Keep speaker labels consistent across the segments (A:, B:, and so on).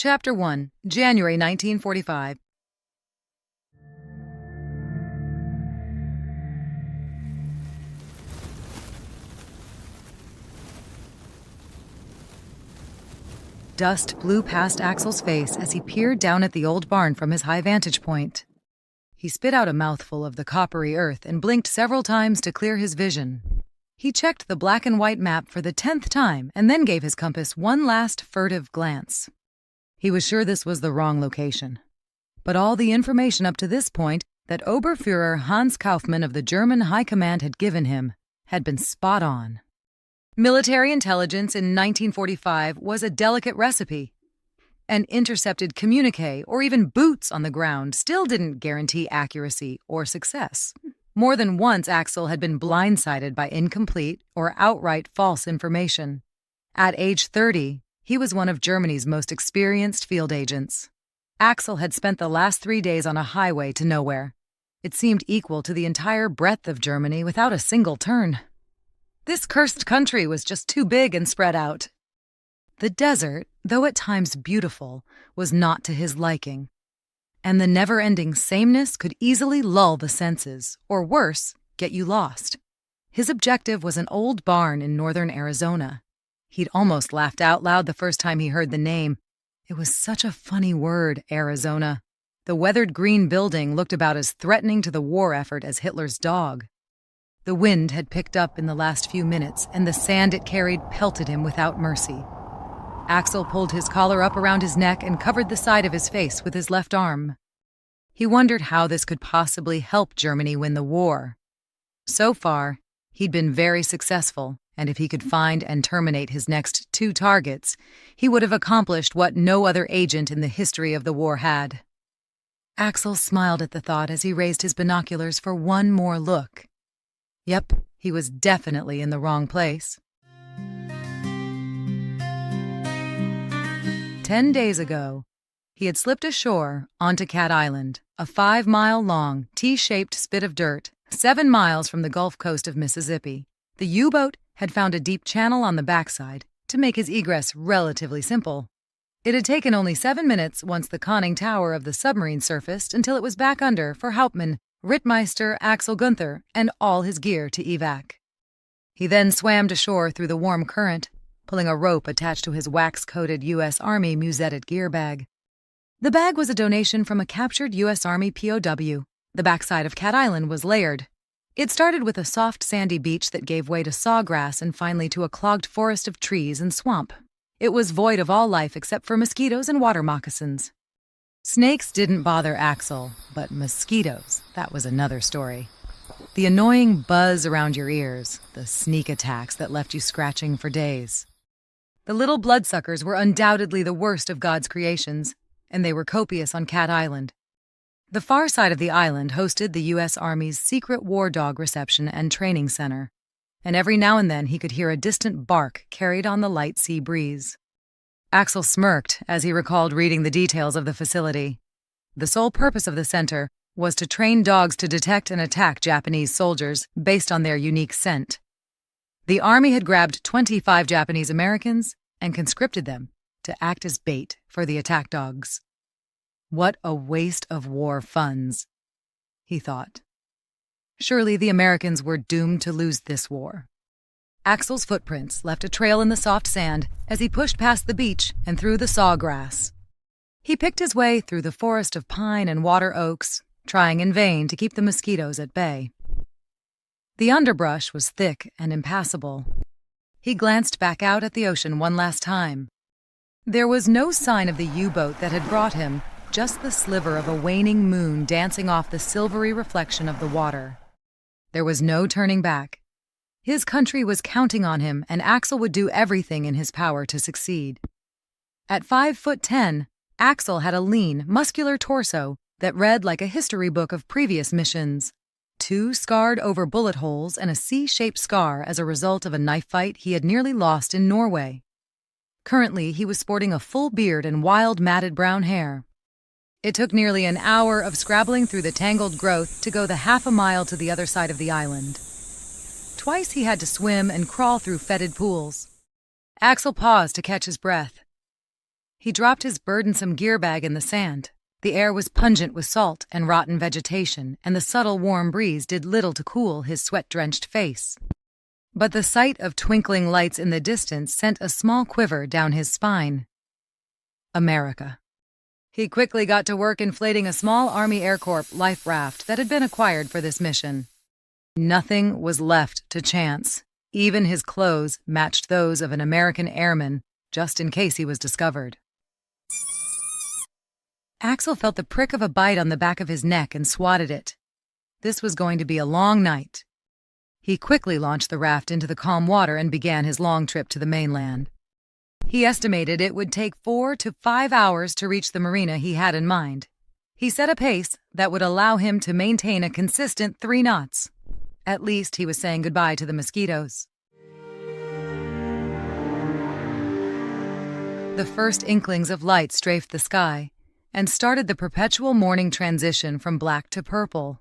A: Chapter 1, January 1945. Dust blew past Axel's face as he peered down at the old barn from his high vantage point. He spit out a mouthful of the coppery earth and blinked several times to clear his vision. He checked the black and white map for the 10th time and then gave his compass one last furtive glance. He was sure this was the wrong location. But all the information up to this point that Oberfuhrer Hans Kaufmann of the German High Command had given him had been spot on. Military intelligence in 1945 was a delicate recipe. An intercepted communique or even boots on the ground still didn't guarantee accuracy or success. More than once, Axel had been blindsided by incomplete or outright false information. At age 30, he was one of Germany's most experienced field agents. Axel had spent the last 3 days on a highway to nowhere. It seemed equal to the entire breadth of Germany without a single turn. This cursed country was just too big and spread out. The desert, though at times beautiful, was not to his liking. And the never-ending sameness could easily lull the senses, or worse, get you lost. His objective was an old barn in northern Arizona. He'd almost laughed out loud the first time he heard the name. It was such a funny word, Arizona. The weathered green building looked about as threatening to the war effort as Hitler's dog. The wind had picked up in the last few minutes, and the sand it carried pelted him without mercy. Axel pulled his collar up around his neck and covered the side of his face with his left arm. He wondered how this could possibly help Germany win the war. So far, he'd been very successful, and if he could find and terminate his next 2 targets, he would have accomplished what no other agent in the history of the war had. Axel smiled at the thought as he raised his binoculars for one more look. Yep, he was definitely in the wrong place. 10 days ago, he had slipped ashore onto Cat Island, a 5-mile-long, T-shaped spit of dirt, 7 miles from the Gulf Coast of Mississippi. The U-boat had found a deep channel on the backside to make his egress relatively simple. It had taken only 7 minutes once the conning tower of the submarine surfaced until it was back under for Hauptmann Rittmeister Axel Gunther and all his gear to evac. He then swam to shore through the warm current, pulling a rope attached to his wax-coated U.S. Army musetted gear bag. The bag was a donation from a captured U.S. Army POW. The backside of Cat Island was layered. It started with a soft sandy beach that gave way to sawgrass and finally to a clogged forest of trees and swamp. It was void of all life except for mosquitoes and water moccasins. Snakes didn't bother Axel, but mosquitoes, that was another story. The annoying buzz around your ears, the sneak attacks that left you scratching for days. The little bloodsuckers were undoubtedly the worst of God's creations, and they were copious on Cat Island. The far side of the island hosted the U.S. Army's secret war dog reception and training center, and every now and then he could hear a distant bark carried on the light sea breeze. Axel smirked as he recalled reading the details of the facility. The sole purpose of the center was to train dogs to detect and attack Japanese soldiers based on their unique scent. The Army had grabbed 25 Japanese Americans and conscripted them to act as bait for the attack dogs. What a waste of war funds, he thought. Surely the Americans were doomed to lose this war. Axel's footprints left a trail in the soft sand as he pushed past the beach and through the sawgrass. He picked his way through the forest of pine and water oaks, trying in vain to keep the mosquitoes at bay. The underbrush was thick and impassable. He glanced back out at the ocean one last time. There was no sign of the U-boat that had brought him, just the sliver of a waning moon dancing off the silvery reflection of the water. There was no turning back. His country was counting on him, and Axel would do everything in his power to succeed. At 5'10", Axel had a lean, muscular torso that read like a history book of previous missions. 2 scarred over bullet holes and a C-shaped scar as a result of a knife fight he had nearly lost in Norway. Currently, he was sporting a full beard and wild matted brown hair. It took nearly an hour of scrabbling through the tangled growth to go the half a mile to the other side of the island. Twice he had to swim and crawl through fetid pools. Axel paused to catch his breath. He dropped his burdensome gear bag in the sand. The air was pungent with salt and rotten vegetation, and the subtle warm breeze did little to cool his sweat-drenched face. But the sight of twinkling lights in the distance sent a small quiver down his spine. America. He quickly got to work inflating a small Army Air Corps life raft that had been acquired for this mission. Nothing was left to chance. Even his clothes matched those of an American airman, just in case he was discovered. Axel felt the prick of a bite on the back of his neck and swatted it. This was going to be a long night. He quickly launched the raft into the calm water and began his long trip to the mainland. He estimated it would take 4 to 5 hours to reach the marina he had in mind. He set a pace that would allow him to maintain a consistent 3 knots. At least he was saying goodbye to the mosquitoes. The first inklings of light strafed the sky and started the perpetual morning transition from black to purple.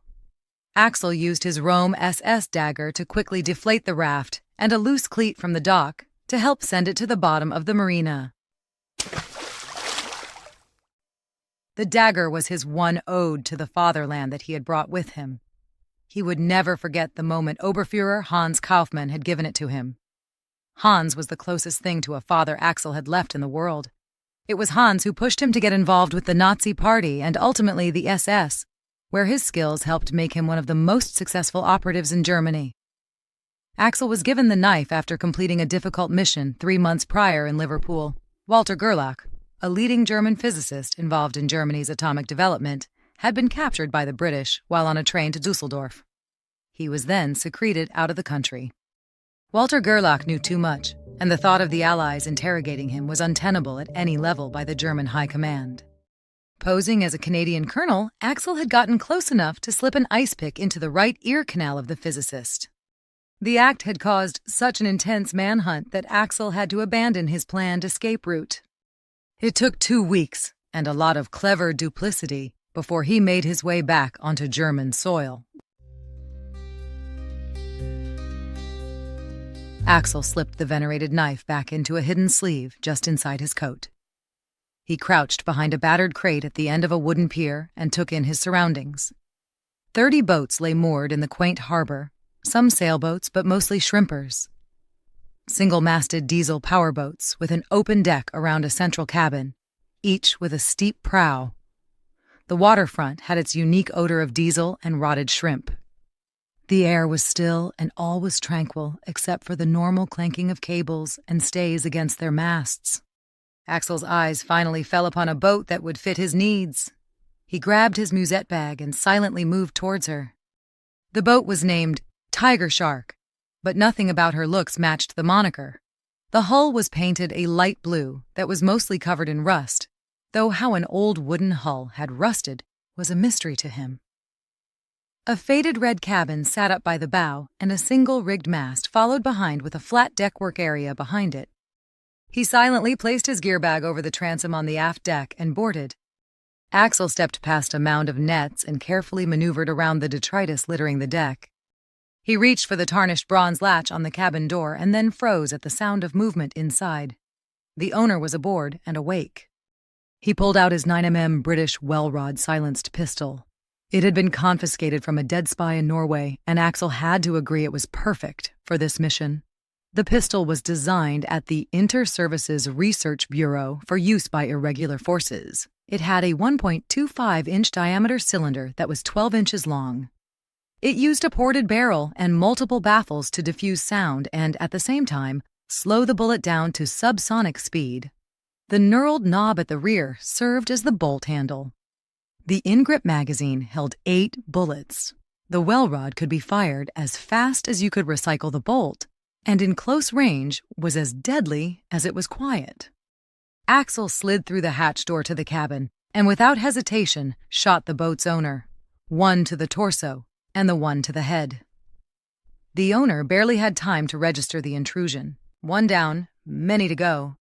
A: Axel used his Rome SS dagger to quickly deflate the raft and a loose cleat from the dock to help send it to the bottom of the marina. The dagger was his one ode to the fatherland that he had brought with him. He would never forget the moment Oberfuhrer Hans Kaufmann had given it to him. Hans was the closest thing to a father Axel had left in the world. It was Hans who pushed him to get involved with the Nazi Party and ultimately the SS, where his skills helped make him one of the most successful operatives in Germany. Axel was given the knife after completing a difficult mission 3 months prior in Liverpool. Walter Gerlach, a leading German physicist involved in Germany's atomic development, had been captured by the British while on a train to Dusseldorf. He was then secreted out of the country. Walter Gerlach knew too much, and the thought of the Allies interrogating him was untenable at any level by the German High Command. Posing as a Canadian colonel, Axel had gotten close enough to slip an ice pick into the right ear canal of the physicist. The act had caused such an intense manhunt that Axel had to abandon his planned escape route. It took 2 weeks and a lot of clever duplicity before he made his way back onto German soil. Axel slipped the venerated knife back into a hidden sleeve just inside his coat. He crouched behind a battered crate at the end of a wooden pier and took in his surroundings. 30 boats lay moored in the quaint harbor, some sailboats but mostly shrimpers. Single-masted diesel powerboats with an open deck around a central cabin, each with a steep prow. The waterfront had its unique odor of diesel and rotted shrimp. The air was still and all was tranquil except for the normal clanking of cables and stays against their masts. Axel's eyes finally fell upon a boat that would fit his needs. He grabbed his musette bag and silently moved towards her. The boat was named Tiger Shark, but nothing about her looks matched the moniker. The hull was painted a light blue that was mostly covered in rust, though how an old wooden hull had rusted was a mystery to him. A faded red cabin sat up by the bow, and a single rigged mast followed behind with a flat deckwork area behind it. He silently placed his gear bag over the transom on the aft deck and boarded. Axel stepped past a mound of nets and carefully maneuvered around the detritus littering the deck. He reached for the tarnished bronze latch on the cabin door and then froze at the sound of movement inside. The owner was aboard and awake. He pulled out his 9mm British well-rod silenced pistol. It had been confiscated from a dead spy in Norway, and Axel had to agree it was perfect for this mission. The pistol was designed at the Inter-Services Research Bureau for use by irregular forces. It had a 1.25-inch diameter cylinder that was 12 inches long. It used a ported barrel and multiple baffles to diffuse sound and, at the same time, slow the bullet down to subsonic speed. The knurled knob at the rear served as the bolt handle. The in-grip magazine held 8 bullets. The well rod could be fired as fast as you could recycle the bolt, and in close range was as deadly as it was quiet. Axel slid through the hatch door to the cabin and without hesitation shot the boat's owner, one to the torso and the one to the head. The owner barely had time to register the intrusion. One down, many to go,